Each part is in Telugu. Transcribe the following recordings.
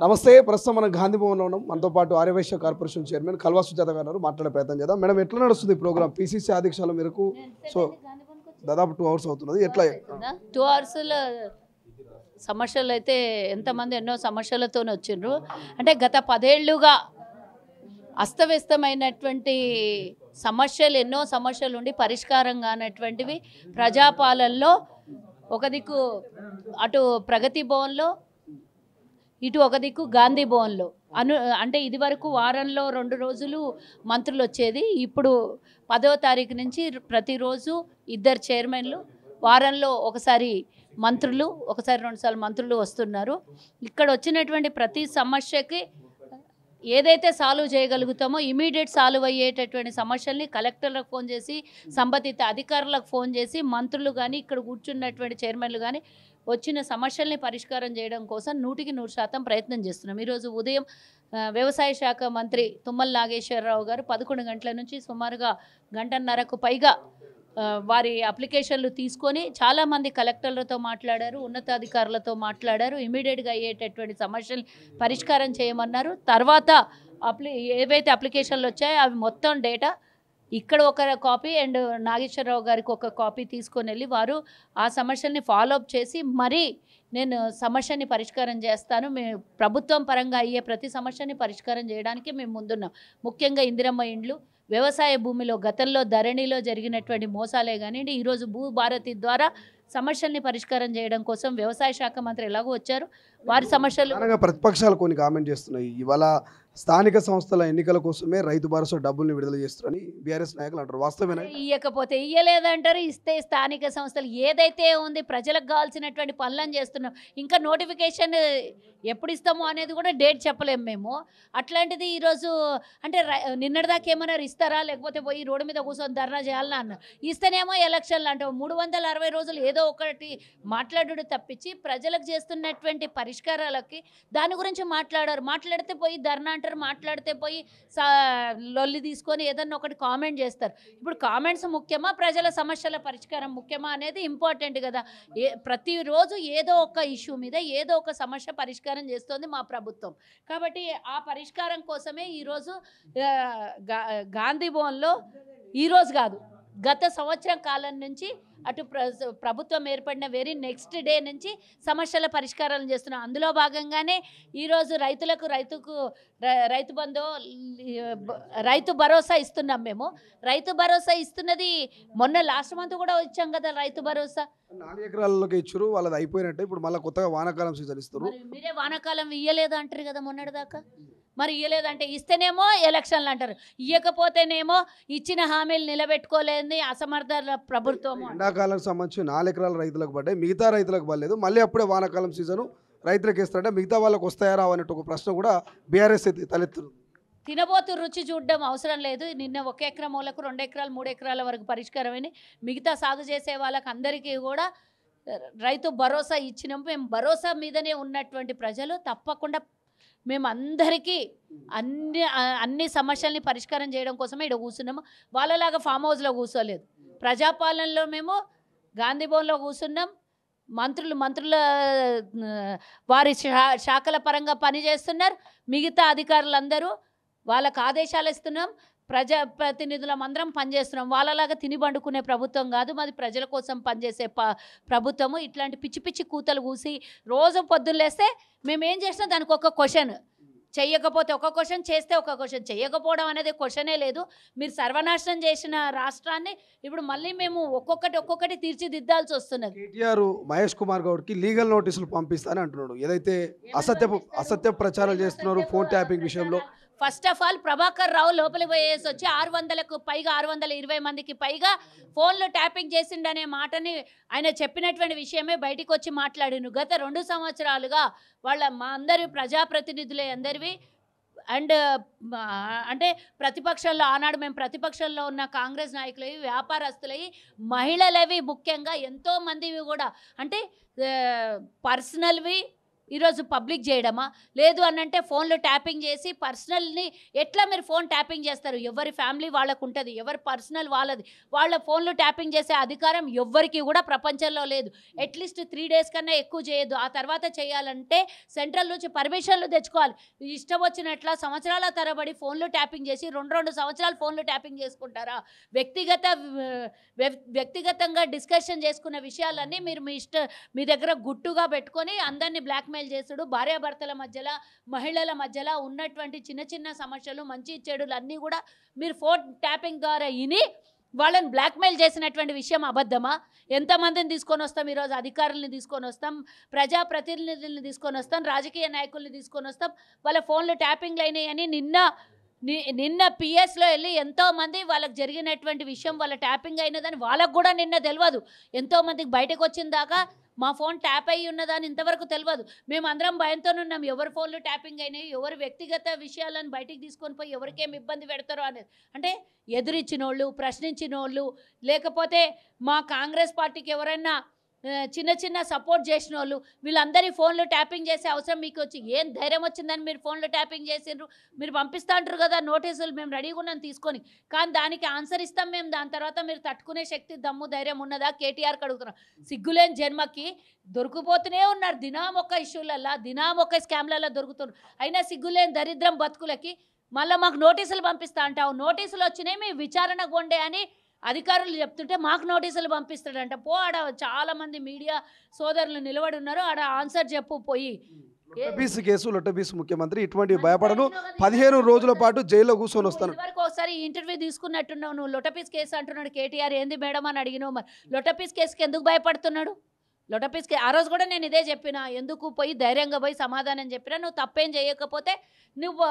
నమస్తే. ప్రస్తుతం మనం గాంధీ భవన్లో ఉన్నాం. మనతో పాటు ఆర్యవైశ్య కార్పొరేషన్ చైర్మన్ కల్వా సుజాత గారు మాట్లాడే ప్రయత్నం చేద్దాం. మేడం, ఎట్లా నడుస్తుంది ప్రోగ్రామ్? పీసీసీ ఆదేశాల మేరకు సో దాదాపు 2 hours అవుతున్నది. ఎట్లా 2 hours సమస్యలు అయితే ఎంతమంది ఎన్నో సమస్యలతో వచ్చిండ్రు. అంటే గత 10 ఏళ్లుగా అస్తవ్యస్తమైనటువంటి సమస్యలు, ఎన్నో సమస్యలు ఉండి పరిష్కారం కానటువంటివి ప్రజాపాలనలో ఒక దిక్కు అటు ప్రగతి భవన్లో, ఇటు ఒక దిక్కు గాంధీ భవన్లో అంటే ఇదివరకు వారంలో 2 రోజులు మంత్రులు వచ్చేది. ఇప్పుడు 10వ తారీఖు నుంచి ప్రతిరోజు 2 చైర్మన్లు, వారంలో ఒకసారి మంత్రులు, ఒకసారి 2 సార్లు మంత్రులు వస్తున్నారు. ఇక్కడ వచ్చినటువంటి ప్రతి సమస్యకి ఏదైతే సాల్వ్ చేయగలుగుతామో ఇమీడియట్ సాల్వ్ అయ్యేటటువంటి సమస్యల్ని కలెక్టర్లకు ఫోన్ చేసి, సంబంధిత అధికారులకు ఫోన్ చేసి, మంత్రులు కానీ ఇక్కడ కూర్చున్నటువంటి చైర్మన్లు కానీ వచ్చిన సమస్యల్ని పరిష్కారం చేయడం కోసం 100% ప్రయత్నం చేస్తున్నాం. ఈరోజు ఉదయం వ్యవసాయ శాఖ మంత్రి తుమ్మల నాగేశ్వరరావు గారు 11 గంటల నుంచి సుమారుగా గంటన్నరకు పైగా వారి అప్లికేషన్లు తీసుకొని చాలామంది కలెక్టర్లతో మాట్లాడారు, ఉన్నతాధికారులతో మాట్లాడారు. ఇమీడియట్గా అయ్యేటటువంటి సమస్యలు పరిష్కారం చేయమన్నారు. తర్వాత ఏవైతే అప్లికేషన్లు వచ్చాయో అవి మొత్తం డేటా ఇక్కడ ఒక కాపీ అండ్ నాగేశ్వరరావు గారికి ఒక కాపీ తీసుకొని వెళ్ళి వారు ఆ సమస్యల్ని ఫాలోఅప్ చేసి మరీ నేను సమస్యని పరిష్కారం చేస్తాను, మేము ప్రభుత్వం పరంగా అయ్యే ప్రతి సమస్యని పరిష్కారం చేయడానికి మేము ముందున్నాం. ముఖ్యంగా ఇందిరమ్మ ఇండ్లు, వ్యవసాయ భూమిలో గతంలో ధరణిలో జరిగినటువంటి మోసాలే కానివ్వండి, ఈరోజు భూభారతి ద్వారా సమస్యల్ని పరిష్కారం చేయడం కోసం వ్యవసాయ శాఖ మంత్రి ఎలాగో వచ్చారు. వారి సమస్యలు ప్రతిపక్షాలు కొన్ని కామెంట్ చేస్తున్నాయి. ఇవాళ స్థానిక సంస్థల ఎన్నికల కోసమే రైతు భరోసా డబ్బుల్ని విడుదల చేస్తారని బీఆర్ఎస్ నాయకులు అంటారు. వాస్తవేనా? ఇయ్యకపోతే ఇయ్యలేదంటారు, ఇస్తే స్థానిక సంస్థలు ఏదైతే ఉంది ప్రజలకు కావాల్సినటువంటి పనులను చేస్తున్నాం. ఇంకా నోటిఫికేషన్ ఎప్పుడు ఇస్తామో అనేది కూడా డేట్ చెప్పలేము మేము. అట్లాంటిది ఈరోజు అంటే నిన్నటిదాకా ఏమన్నారు, ఇస్తారా లేకపోతే పోయి రోడ్డు మీద కూర్చొని ధర్నా చేయాలని అన్న, ఇస్తేనేమో ఎలక్షన్లు అంటాం. 360 రోజులు ఏదో ఒకటి మాట్లాడు తప్పించి ప్రజలకు చేస్తున్నటువంటి పరిష్కారాలకి దాని గురించి మాట్లాడితే పోయి ధర్నా అంటారు, మాట్లాడితే పోయి లొల్లి తీసుకొని ఏదన్నా ఒకటి కామెంట్ చేస్తారు. ఇప్పుడు కామెంట్స్ ముఖ్యమా, ప్రజల సమస్యల పరిష్కారం ముఖ్యమా అనేది ఇంపార్టెంట్ కదా. ప్రతిరోజు ఏదో ఒక ఇష్యూ మీద ఏదో ఒక సమస్య పరిష్కారం చేస్తుంది మా ప్రభుత్వం. కాబట్టి ఆ పరిష్కారం కోసమే ఈరోజు గాంధీ భవన్లో, ఈరోజు కాదు గత సంవత్సరం కాలం నుంచి అటు ప్రభుత్వం ఏర్పడిన వెరీ నెక్స్ట్ డే నుంచి సమస్యల పరిష్కారాలను చేస్తున్నాం. అందులో భాగంగానే ఈరోజు రైతు బంధు, రైతు భరోసా ఇస్తున్నాం. మేము రైతు భరోసా ఇస్తున్నది మొన్న లాస్ట్ మంత్ కూడా ఇచ్చాం కదా. రైతు భరోసా 4 ఎకరాలలోకి ఇచ్చారు, వాళ్ళది అయిపోయినట్టే. ఇప్పుడు మళ్ళీ కొత్తగా వానాకాలం సీజన్ ఇస్తారు. మీరే వానాకాలం ఇయ్యలేదు అంటారు కదా మొన్నటిదాకా. మరి ఇయ్యలేదంటే ఇస్తేనేమో ఎలక్షన్లు అంటారు, ఇయ్యకపోతేనేమో ఇచ్చిన హామీలు నిలబెట్టుకోలేని అసమర్థ ప్రభుత్వం. ఎండాకాలానికి సంబంధించి 4 ఎకరాల రైతులకు పడ్డాయి, మిగతా రైతులకు పడలేదు. మళ్ళీ అప్పుడే వానాకాలం సీజను రైతులకు ఇస్తారంటే మిగతా వాళ్ళకి వస్తాయా అనేటు ఒక ప్రశ్న కూడా బీఆర్ఎస్ తలెత్తురు. తినబోతు రుచి చూడడం అవసరం లేదు. నిన్న 1 ఎకరం మూలకు 2 ఎకరాలు 3 ఎకరాల వరకు పరిష్కారమని మిగతా సాగు చేసే వాళ్ళకి అందరికీ కూడా రైతు భరోసా ఇచ్చినాము. మేము భరోసా మీదనే ఉన్నటువంటి ప్రజలు తప్పకుండా మేము అందరికీ అన్ని సమస్యల్ని పరిష్కారం చేయడం కోసమే ఇక్కడ కూర్చున్నాము. వాళ్ళలాగా ఫామ్ హౌస్లో కూర్చోలేదు. ప్రజాపాలనలో మేము గాంధీ భవన్లో కూర్చున్నాం. మంత్రుల వారి శాఖల పరంగా పనిచేస్తున్నారు. మిగతా అధికారులందరూ వాళ్ళకు ఆదేశాలు ఇస్తున్నాం. ప్రజాప్రతినిధులం అందరం పనిచేస్తున్నాం. వాళ్ళలాగా తిని బండుకునే ప్రభుత్వం కాదు మాది, ప్రజల కోసం పనిచేసే ప్రభుత్వము. ఇట్లాంటి పిచ్చి పిచ్చి కూతలు కూసి రోజు పొద్దున్న లేస్తే మేమేం చేసినా దానికి ఒక క్వశ్చన్, చెయ్యకపోతే ఒక క్వశ్చన్, చేస్తే ఒక క్వశ్చన్. చెయ్యకపోవడం అనేది క్వశ్చనే లేదు. మీరు సర్వనాశనం చేసిన రాష్ట్రాన్ని ఇప్పుడు మళ్ళీ మేము ఒక్కొక్కటి తీర్చిదిద్దాల్సి వస్తున్నది. కేటీఆర్ మహేష్ కుమార్ గౌడ్కి లీగల్ నోటీసులు పంపిస్తానని అంటున్నాడు. ఏదైతే అసత్య ప్రచారాలు చేస్తున్నారు ఫోన్ ట్యాపింగ్ విషయంలో. First of all Prabhakar Rao లోపలికి పోయేసి వచ్చి 600కు పైగా 620 మందికి పైగా ఫోన్లు ట్యాపింగ్ చేసిండనే మాటని ఆయన చెప్పినటువంటి విషయమే బయటికి వచ్చి మాట్లాడిను. గత 2 సంవత్సరాలుగా మా అందరి ప్రజాప్రతినిధులే అందరివి అండ్ అంటే ప్రతిపక్షంలో ఆనాడు మేము ప్రతిపక్షంలో ఉన్న కాంగ్రెస్ నాయకులవి, వ్యాపారస్తులవి, మహిళలవి ముఖ్యంగా ఎంతోమందివి కూడా అంటే పర్సనల్వి ఈరోజు పబ్లిక్ చేయడమా? లేదు అనంటే ఫోన్లో ట్యాపింగ్ చేసి పర్సనల్ని ఎట్లా మీరు ఫోన్ ట్యాపింగ్ చేస్తారు? ఎవరి ఫ్యామిలీ వాళ్ళకు ఉంటుంది, ఎవరి పర్సనల్ వాళ్ళది. వాళ్ళ ఫోన్లో ట్యాపింగ్ చేసే అధికారం ఎవ్వరికి కూడా ప్రపంచంలో లేదు. అట్లీస్ట్ 3 days కన్నా ఎక్కువ చేయొద్దు. ఆ తర్వాత చేయాలంటే సెంట్రల్ నుంచి పర్మిషన్లు తెచ్చుకోవాలి. ఇష్టం వచ్చినట్ల సంవత్సరాల తరబడి ఫోన్లో ట్యాపింగ్ చేసి 2 సంవత్సరాలు ఫోన్లో ట్యాపింగ్ చేసుకుంటారా? వ్యక్తిగతంగా డిస్కషన్ చేసుకున్న విషయాలన్నీ మీరు మీ దగ్గర గుట్టుగా పెట్టుకొని అందరినీ బ్లాక్మెయిల్ చేసుడు, భార్యాభర్తల మధ్యలో మహిళల మధ్యలో ఉన్నటువంటి చిన్న చిన్న సమస్యలు, మంచి చెడులు అన్నీ కూడా మీరు ఫోన్ ట్యాపింగ్ ద్వారా విని వాళ్ళని బ్లాక్మెయిల్ చేసినటువంటి విషయం అబద్ధమా? ఎంతమందిని తీసుకొని వస్తాం? ఈరోజు అధికారులను తీసుకొని వస్తాం, ప్రజాప్రతినిధులను తీసుకొని వస్తాం, రాజకీయ నాయకుల్ని తీసుకొని వస్తాం. వాళ్ళ ఫోన్లు ట్యాపింగ్లు అయినాయని నిన్న పిఎస్లో వెళ్ళి ఎంతోమంది వాళ్ళకి జరిగినటువంటి విషయం, వాళ్ళ ట్యాపింగ్ అయినదని వాళ్ళకు కూడా నిన్న తెలియదు. ఎంతోమందికి బయటకు వచ్చిన దాకా మా ఫోన్ ట్యాప్ అయ్యి ఉన్నదని ఇంతవరకు తెలియదు. మేము అందరం భయంతో ఉన్నాం, ఎవరి ఫోన్లు ట్యాపింగ్ అయినాయి, ఎవరు వ్యక్తిగత విషయాలను బయటికి తీసుకొని పోయి ఎవరికేం ఇబ్బంది పెడతారో అనేది. అంటే ఎదురిచ్చినోళ్ళు, ప్రశ్నించినోళ్ళు, లేకపోతే మా కాంగ్రెస్ పార్టీకి ఎవరైనా చిన్న సపోర్ట్ చేసిన వాళ్ళు, వీళ్ళందరి ఫోన్లో ట్యాపింగ్ చేసే అవసరం మీకు వచ్చి ఏం ధైర్యం వచ్చిందని మీరు ఫోన్లో ట్యాపింగ్ చేసిండ్రు? మీరు పంపిస్తా అంటారు కదా నోటీసులు, మేము రెడీగా ఉన్నాం తీసుకొని, కానీ దానికి ఆన్సర్ ఇస్తాం మేము. దాని తర్వాత మీరు తట్టుకునే శక్తి, దమ్ము, ధైర్యం ఉన్నదా? కేటీఆర్కి అడుగుతున్నాం. సిగ్గులేని జన్మకి దొరికిపోతూనే ఉన్నారు. దినం ఒక ఇష్యూలల్లా, దినం ఒక స్కామ్లలో దొరుకుతున్నారు. అయినా సిగ్గులేని దరిద్రం బతుకులకి మళ్ళీ మాకు నోటీసులు పంపిస్తా అంటావు. నోటీసులు వచ్చినాయి, మీ విచారణ కొండే అని అధికారులు చెప్తుంటే మాకు నోటీసులు పంపిస్తాడంట. ఆడ చాలామంది మీడియా సోదరులు నిలబడి ఉన్నారు, ఆడ ఆన్సర్ చెప్పు పోయి. లొట్టపీస్ కేసు, లొట్టపీస్ ముఖ్యమంత్రి ఇటువంటి భయపడను, 15 రోజుల పాటు జైల్లో కూర్చొని వస్తాను. వరకు ఒకసారి ఇంటర్వ్యూ తీసుకున్నట్టున్నావు, నువ్వు లొట్టపీస్ కేసు అంటున్నాడు కేటీఆర్. ఏంది మేడం అని అడిగినావు. మరి లొట్టపీస్ కేసుకి ఎందుకు భయపడుతున్నాడు? లొట్టపీస్కి ఆ రోజు కూడా నేను ఇదే చెప్పిన, ఎందుకు పోయి ధైర్యంగా పోయి సమాధానం చెప్పినా. నువ్వు తప్పేం చేయకపోతే నువ్వు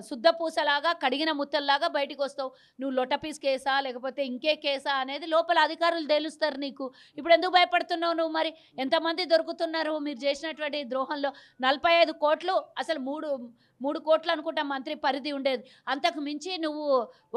శుద్ధ పూసలాగా, కడిగిన ముత్తల్లాగా బయటికి వస్తావు. నువ్వు లొట్టపీస్ కేసా లేకపోతే ఇంకే కేసా అనేది లోపల అధికారులు తెలుస్తారు నీకు. ఇప్పుడు ఎందుకు భయపడుతున్నావు నువ్వు? మరి ఎంతమంది దొరుకుతున్నారు మీరు చేసినటువంటి ద్రోహంలో? 45 కోట్లు, అసలు 3 కోట్లు అనుకుంటా మంత్రి పరిధి ఉండేది. అంతకు మించి నువ్వు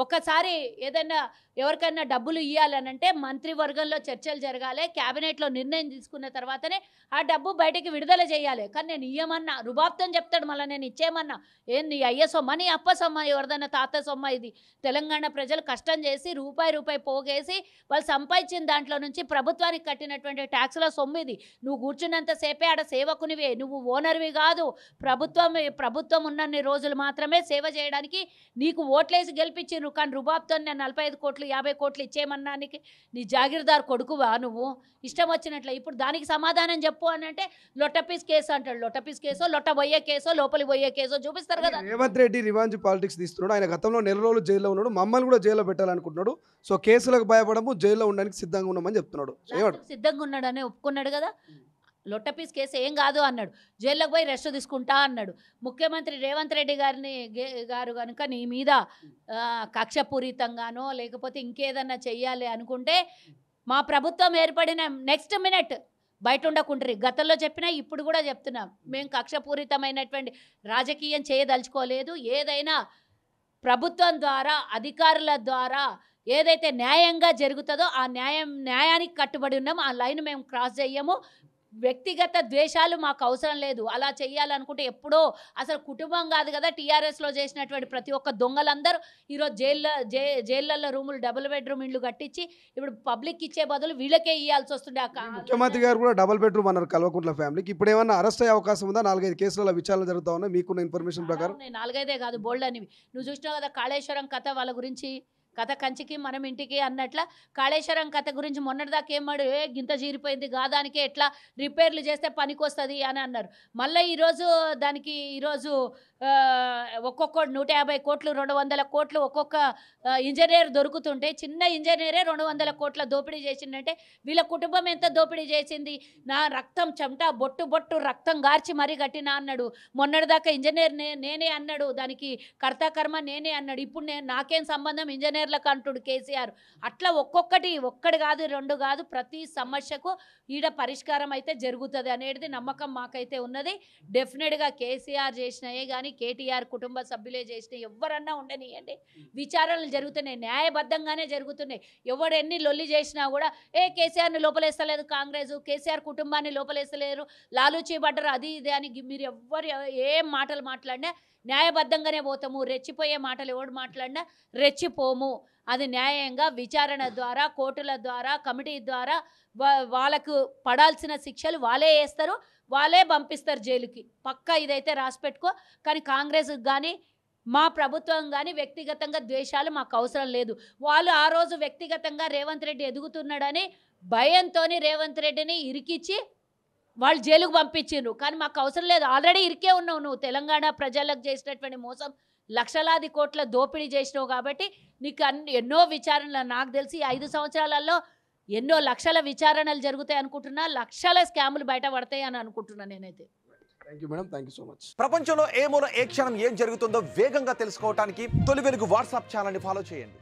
ఒక్కసారి ఏదైనా ఎవరికైనా డబ్బులు ఇవ్వాలనంటే మంత్రివర్గంలో చర్చలు జరగాలి, క్యాబినెట్లో నిర్ణయం తీసుకున్న తర్వాతనే ఆ డబ్బు బయటికి విడుదల చేయాలి. కానీ నేను ఇయ్యమన్నా రుబాబ్తం చెప్తాడు, మళ్ళీ నేను ఇచ్చేయమన్నా ఏం నీ అయ్య సొమ్మ, నీ అప్ప సొమ్మ, ఎవరిదైనా తాత సొమ్మ? ఇది తెలంగాణ ప్రజలు కష్టం చేసి రూపాయి పోగేసి వాళ్ళు సంపాదించిన దాంట్లో నుంచి ప్రభుత్వానికి కట్టినటువంటి ట్యాక్స్ల సొమ్ము ఇది. నువ్వు కూర్చున్నంతసేపే ఆడ సేవకునివే, నువ్వు ఓనర్వి కాదు. ప్రభుత్వం ఉన్నన్ని రోజులు మాత్రమే సేవ చేయడానికి నీకు ఓట్లేసి గెలిపించిండ్రు. కానీ రుబాబ్తో నేను 45 కోట్లు 50 కోట్లు ఇచ్చేయమన్నానికి నీ జాగీర్దార్ కొడుకువా నువ్వు? ఇష్టం వచ్చినట్లే. ఇప్పుడు దానికి సమాధానం చెప్పు అని అంటే లొట్టపీస్ కేసు అంటాడు. లొట్టపీస్ కేసో, లొట్టబోయే కేసో, లోపలికి పోయే కేసో చూపిస్తారు కదా. రేవంత్ రెడ్డి రివాంజ్ పాలిటిక్స్ తీస్తున్నాడు. ఆయన గతంలో 4 రోజులు జైల్లో ఉన్నాడు, మమ్మల్ని కూడా జైల్లో పెట్టాలనుకుంటున్నాడు. సో కేసులకు భయపడము, జైల్లో ఉండడానికి సిద్ధంగా ఉన్నామని చెప్తున్నాడు. సిద్ధంగా ఉన్నాడని ఒప్పుకున్నాడు కదా. లొట్టపీస్ కేసు ఏం కాదు అన్నాడు. జైల్లోకి పోయి రెస్ట్ తీసుకుంటా అన్నాడు. ముఖ్యమంత్రి రేవంత్ రెడ్డి గారు కనుక నీ మీద కక్షపూరితంగానో లేకపోతే ఇంకేదన్నా చెయ్యాలి అనుకుంటే మా ప్రభుత్వం ఏర్పడిన నెక్స్ట్ మినిట్ బయట ఉండకుండ్రి. గతంలో చెప్పినా ఇప్పుడు కూడా చెప్తున్నాం, మేము కక్షపూరితమైనటువంటి రాజకీయం చేయదలుచుకోలేదు. ఏదైనా ప్రభుత్వం ద్వారా, అధికారుల ద్వారా ఏదైతే న్యాయంగా జరుగుతుందో ఆ న్యాయానికి కట్టుబడి ఉన్నాం. ఆ లైన్ మేము క్రాస్ చెయ్యము. వ్యక్తిగత ద్వేషాలు మాకు అవసరం లేదు. అలా చెయ్యాలనుకుంటే ఎప్పుడో, అసలు కుటుంబం కాదు కదా టీఆర్ఎస్లో చేసినటువంటి ప్రతి ఒక్క దొంగలందరూ ఈరోజు జైళ్ళల్లో రూములు, డబుల్ బెడ్రూమ్ ఇళ్ళు కట్టించి ఇప్పుడు పబ్లిక్ ఇచ్చే బదులు వీళ్ళకే ఇవ్వాల్సి వస్తుండే. ముఖ్యమంత్రి గారు కూడా డబుల్ బెడ్రూమ్ అన్నారు కల్వకుంట్ల ఫ్యామిలీకి. ఇప్పుడు ఏమన్నా అరెస్ట్ అయ్యే అవకాశం ఉందా? 4-5 కేసుల విచారణ జరుగుతా ఉన్నాయి మీకున్న ఇన్ఫర్మేషన్ ప్రకారం. 4-5 కాదు, బోల్డ్ అనేవి. నువ్వు చూసినావు కదా కాళేశ్వరం కథ, వాళ్ళ గురించి కథ కంచికి మనం ఇంటికి అన్నట్ల కాళేశ్వరం కథ గురించి మొన్నటిదాకా ఏమాడు, గింత జీరిపోయింది గాదానికే ఎట్లా రిపేర్లు చేస్తే పనికి వస్తుంది అని అన్నారు. మళ్ళీ ఈరోజు ఒక్కొక్క 150 కోట్లు 200 కోట్లు ఒక్కొక్క ఇంజనీర్ దొరుకుతుంటే, చిన్న ఇంజనీరే 200 కోట్ల దోపిడీ చేసిందంటే వీళ్ళ కుటుంబం ఎంత దోపిడీ చేసింది? నా రక్తం చెమట బొట్టు రక్తం గార్చి మరీ కట్టినా అన్నాడు. మొన్నటిదాకా ఇంజనీర్ నేనే అన్నాడు, దానికి కర్త కర్మ నేనే అన్నాడు. ఇప్పుడు నాకేం సంబంధం ఇంజనీర్ డాక్టర్లకు అంటుడు కేసీఆర్. అట్లా ఒక్కటి కాదు 2 కాదు, ప్రతి సమస్యకు ఈడ పరిష్కారం అయితే జరుగుతుంది అనేది నమ్మకం మాకైతే ఉన్నది. డెఫినెట్గా కేసీఆర్ చేసినాయే కానీ కేటీఆర్ కుటుంబ సభ్యులే చేసినాయి ఎవరన్నా ఉండనియండి, విచారణలు జరుగుతున్నాయి, న్యాయబద్ధంగానే జరుగుతున్నాయి. ఎవడు ఎన్ని లొల్లి చేసినా కూడా కేసీఆర్ని లోపలేస్తలేదు కాంగ్రెస్, కేసీఆర్ కుటుంబాన్ని లోపలేస్తలేరు, లాలూచీ పడ్డరు, అది ఇది అని మీరు ఎవ్వరు ఏం మాటలు మాట్లాడినా న్యాయబద్ధంగానే పోతాము. రెచ్చిపోయే మాటలు ఎవడు మాట్లాడినా రెచ్చిపోము. అది న్యాయంగా విచారణ ద్వారా, కోర్టుల ద్వారా, కమిటీ ద్వారా వాళ్ళకు పడాల్సిన శిక్షలు వాళ్ళే వేస్తారు, వాళ్ళే పంపిస్తారు జైలుకి. పక్కా ఇదైతే రాసి పెట్టుకో. కానీ కాంగ్రెస్కి కానీ మా ప్రభుత్వం కానీ వ్యక్తిగతంగా ద్వేషాలు మాకు అవసరం లేదు. వాళ్ళు ఆ రోజు వ్యక్తిగతంగా రేవంత్ రెడ్డి ఎదుగుతున్నాడని భయంతో రేవంత్ రెడ్డిని ఇరికిచ్చి వాళ్ళు జైలుకు పంపించిండ్రు. కానీ మాకు అవసరం లేదు, ఆల్రెడీ ఇరికే ఉన్నావు నువ్వు. తెలంగాణ ప్రజలకు చేసినటువంటి మోసం, లక్షలాది కోట్ల దోపిడీ చేసినావు కాబట్టి నీకు ఎన్నో విచారణలు, నాకు తెలిసి 5 సంవత్సరాలలో ఎన్నో లక్షల విచారణలు జరుగుతాయి అనుకుంటున్నా, లక్షల స్కాములు బయట పడతాయి అని అనుకుంటున్నా నేనైతే. Thank you madam, thank you so much. ప్రపంచంలో ఏ మూల ఏ క్షణం ఏం జరుగుతుందో వేగంగా తెలుసుకోవడానికి తొలి వెలుగు వాట్సాప్ ఛానల్ని ఫాలో చేయండి.